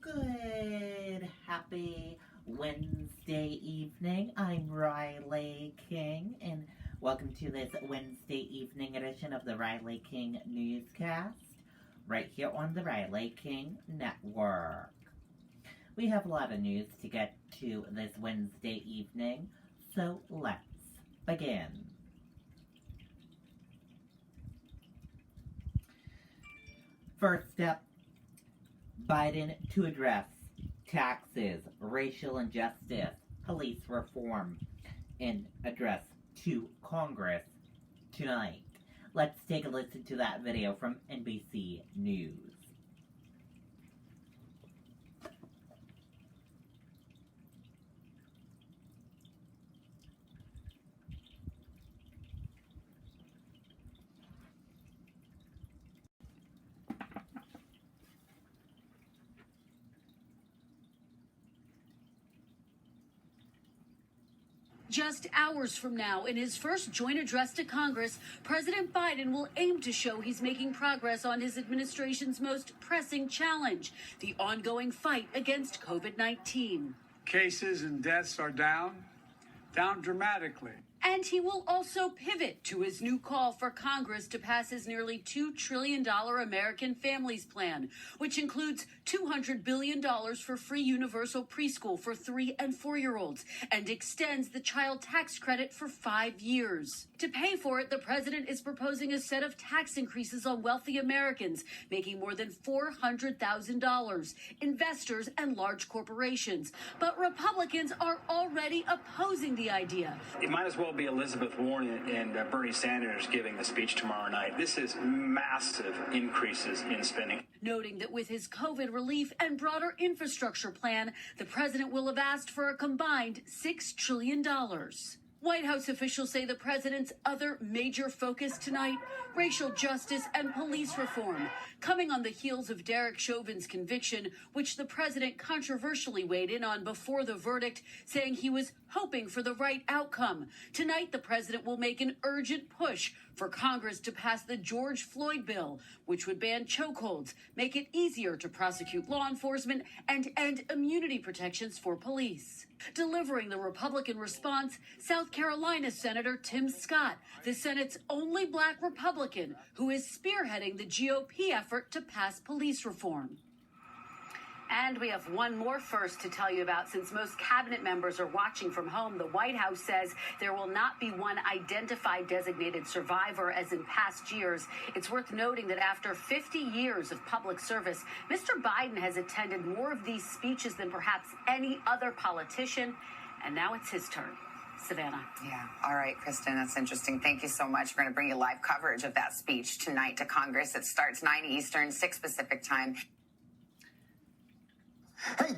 Good, happy Wednesday evening. I'm Riley King, and welcome to this Wednesday evening edition of the Riley King Newscast, right here on the Riley King Network. We have a lot of news to get to this Wednesday evening, so let's begin. First up, Biden to address taxes, racial injustice, police reform, and address to Congress tonight. Let's take a listen to that video from NBC News. Just hours from now, in his first joint address to Congress, President Biden will aim to show he's making progress on his administration's most pressing challenge, the ongoing fight against COVID-19. Cases and deaths are down dramatically. And he will also pivot to his new call for Congress to pass his nearly $2 trillion American Families Plan, which includes $200 billion for free universal preschool for 3- and 4-year-olds and extends the child tax credit for 5 years. To pay for it, the president is proposing a set of tax increases on wealthy Americans, making more than $400,000, investors and large corporations. But Republicans are already opposing the idea. It might as well be Elizabeth Warren and Bernie Sanders giving the speech tomorrow night. This is massive increases in spending. Noting that with his COVID relief and broader infrastructure plan, the president will have asked for a combined $6 trillion. White House officials say the president's other major focus tonight, racial justice and police reform, coming on the heels of Derek Chauvin's conviction, which the president controversially weighed in on before the verdict, saying he was hoping for the right outcome. Tonight, the president will make an urgent push for Congress to pass the George Floyd bill, which would ban chokeholds, make it easier to prosecute law enforcement, and end immunity protections for police. Delivering the Republican response, South Carolina Senator Tim Scott, the Senate's only black Republican who is spearheading the GOP effort to pass police reform. And we have one more first to tell you about. Since most cabinet members are watching from home, the White House says there will not be one identified designated survivor as in past years. It's worth noting that after 50 years of public service, Mr. Biden has attended more of these speeches than perhaps any other politician. And now it's his turn. Savannah. Yeah. All right, Kristen, that's interesting. Thank you so much. We're going to bring you live coverage of that speech tonight to Congress. It starts 9 Eastern, 6 Pacific time. Hey,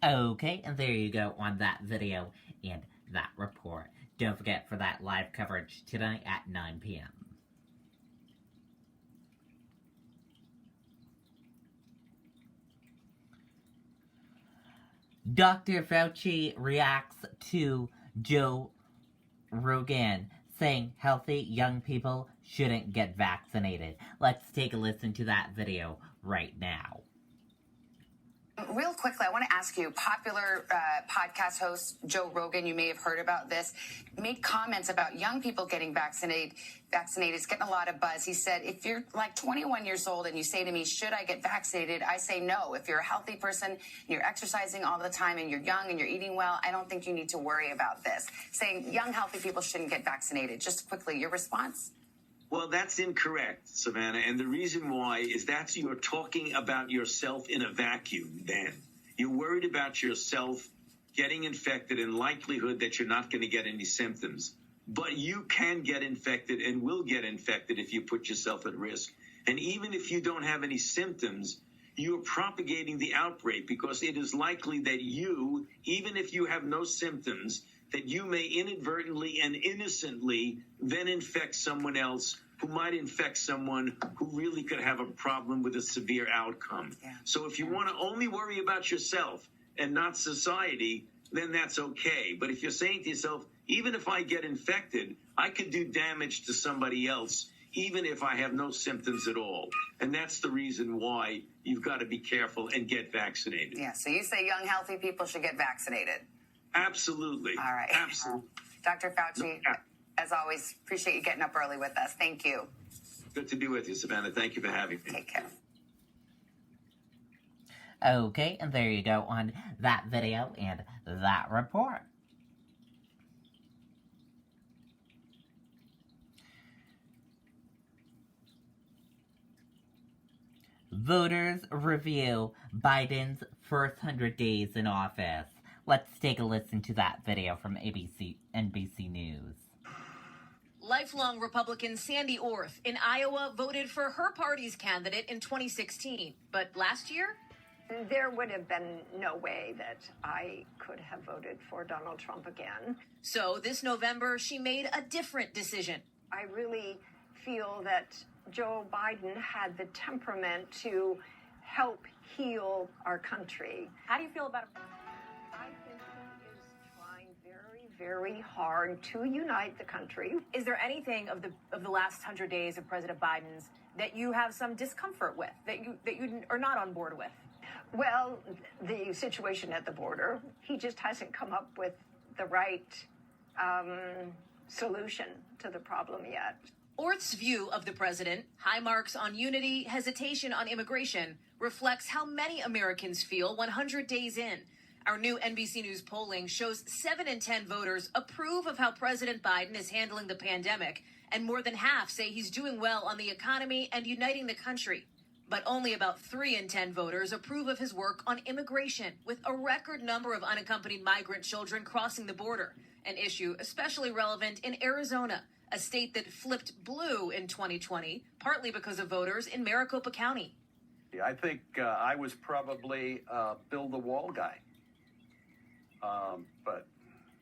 Okay, and there you go on that video and that report. Don't forget for that live coverage tonight at 9 p.m. Dr. Fauci reacts to Joe Rogan saying healthy young people shouldn't get vaccinated. Let's take a listen to that video right now. Real quickly, I want to ask you, popular podcast host Joe Rogan, you may have heard about this, made comments about young people getting vaccinated. It's getting a lot of buzz. He said, if you're like 21 years old and you say to me, should I get vaccinated? I say no. If you're a healthy person and you're exercising all the time and you're young and you're eating well, I don't think you need to worry about this. Saying young, healthy people shouldn't get vaccinated. Just quickly, your response? Well, that's incorrect, Savannah. And the reason why is that you're talking about yourself in a vacuum then. You're worried about yourself getting infected and likelihood that you're not going to get any symptoms. But you can get infected and will get infected if you put yourself at risk. And even if you don't have any symptoms, you're propagating the outbreak because it is likely that you, even if you have no symptoms, that you may inadvertently and innocently then infect someone else who might infect someone who really could have a problem with a severe outcome. Yeah. So if you want to only worry about yourself and not society, then that's okay. But if you're saying to yourself, even if I get infected, I could do damage to somebody else, even if I have no symptoms at all. And that's the reason why you've got to be careful and get vaccinated. Yeah, so you say young, healthy people should get vaccinated. Absolutely. All right. Absolutely. Dr. Fauci, as always, appreciate you getting up early with us. Thank you. Good to be with you, Savannah. Thank you for having me. Take care. Okay, and there you go on that video and that report. Voters review Biden's first 100 days in office. Let's take a listen to that video from NBC News. Lifelong Republican Sandy Orth in Iowa voted for her party's candidate in 2016. But last year, there would have been no way that I could have voted for Donald Trump again. So this November, she made a different decision. I really feel that Joe Biden had the temperament to help heal our country. How do you feel about it? I think he is trying very, very hard to unite the country. Is there anything of the last 100 days of President Biden's that you have some discomfort with, that you are not on board with? Well, the situation at the border, he just hasn't come up with the right solution to the problem yet. Orth's view of the president, high marks on unity, hesitation on immigration, reflects how many Americans feel 100 days in. Our new NBC News polling shows 7 in 10 voters approve of how President Biden is handling the pandemic, and more than half say he's doing well on the economy and uniting the country. But only about 3 in 10 voters approve of his work on immigration, with a record number of unaccompanied migrant children crossing the border, an issue especially relevant in Arizona, a state that flipped blue in 2020, partly because of voters in Maricopa County. I think I was probably build the wall guy. But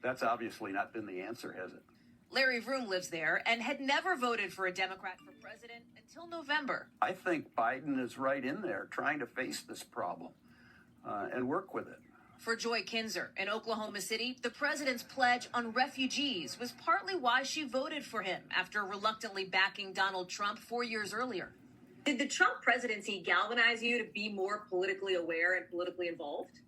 that's obviously not been the answer, has it? Larry Vroom lives there and had never voted for a Democrat for president until November. I think Biden is right in there trying to face this problem and work with it. For Joy Kinzer in Oklahoma City, the president's pledge on refugees was partly why she voted for him after reluctantly backing Donald Trump 4 years earlier. Did the Trump presidency galvanize you to be more politically aware and politically involved?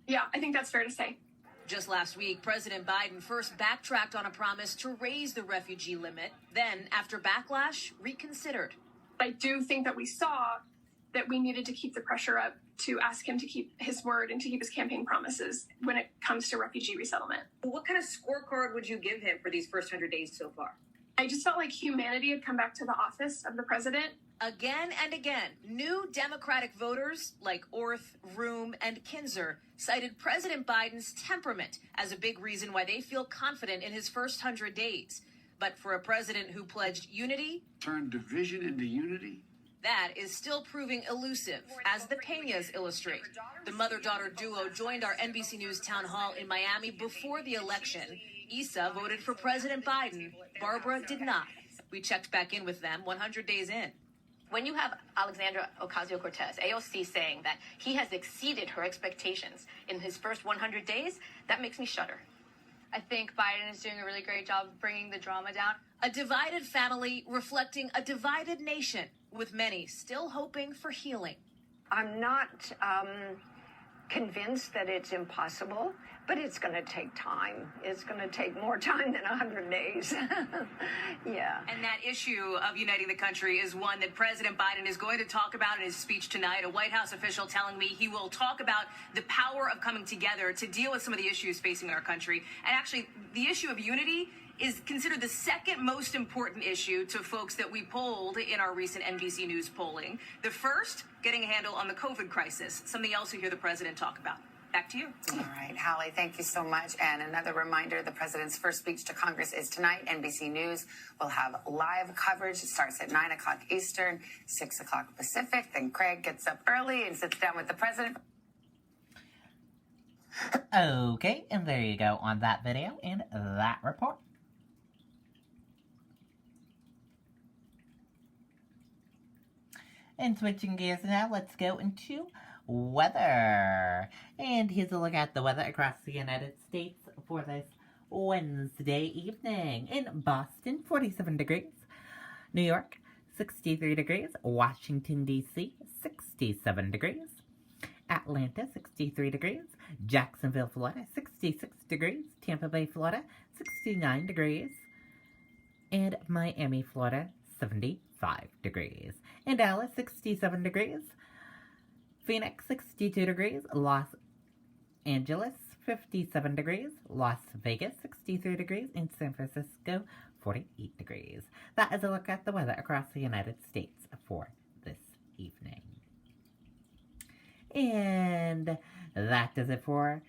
Yeah, I think that's fair to say. Just last week, President Biden first backtracked on a promise to raise the refugee limit, then, after backlash, reconsidered. I do think that we saw that we needed to keep the pressure up to ask him to keep his word and to keep his campaign promises when it comes to refugee resettlement. What kind of scorecard would you give him for these first 100 days so far? I just felt like humanity had come back to the office of the president. Again and again, new Democratic voters like Orth, Vroom, and Kinzer cited President Biden's temperament as a big reason why they feel confident in his first 100 days. But for a president who pledged unity, Turn division into unity. that is still proving elusive, as the Peñas illustrate. The mother-daughter duo joined our NBC News town hall in Miami before the election. Issa voted for President Biden. Barbara did not. We checked back in with them 100 days in. When you have Alexandra Ocasio-Cortez, AOC, saying that he has exceeded her expectations in his first 100 days, that makes me shudder. I think Biden is doing a really great job of bringing the drama down. A divided family reflecting a divided nation, with many still hoping for healing. I'm not convinced that it's impossible, but it's going to take time. It's going to take more time than 100 days. Yeah. And that issue of uniting the country is one that President Biden is going to talk about in his speech tonight. A White House official telling me he will talk about the power of coming together to deal with some of the issues facing our country. And actually, the issue of unity is considered the second most important issue to folks that we polled in our recent NBC News polling. The first, getting a handle on the COVID crisis, something else you hear the president talk about. Back to you. All right, Hallie, thank you so much. And another reminder, the president's first speech to Congress is tonight. NBC News will have live coverage. It starts at 9 o'clock Eastern, 6 o'clock Pacific. Then Craig gets up early and sits down with the president. Okay, and there you go on that video and that report. And switching gears now, let's go into weather. And here's a look at the weather across the United States for this Wednesday evening. In Boston, 47 degrees. New York, 63 degrees. Washington, D.C., 67 degrees. Atlanta, 63 degrees. Jacksonville, Florida, 66 degrees. Tampa Bay, Florida, 69 degrees. And Miami, Florida, 75 degrees. In Dallas, 67 degrees. Phoenix, 62 degrees. Los Angeles, 57 degrees. Las Vegas, 63 degrees. And San Francisco, 48 degrees. That is a look at the weather across the United States for this evening. And that does it for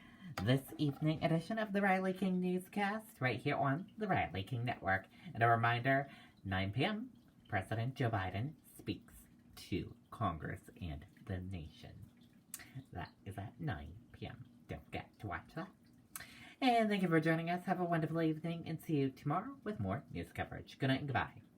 this evening edition of the Riley King Newscast right here on the Riley King Network. And a reminder, 9 p.m., President Joe Biden speaks to Congress and the nation. That is at 9 p.m. Don't forget to watch that. And thank you for joining us. Have a wonderful evening and see you tomorrow with more news coverage. Good night and goodbye.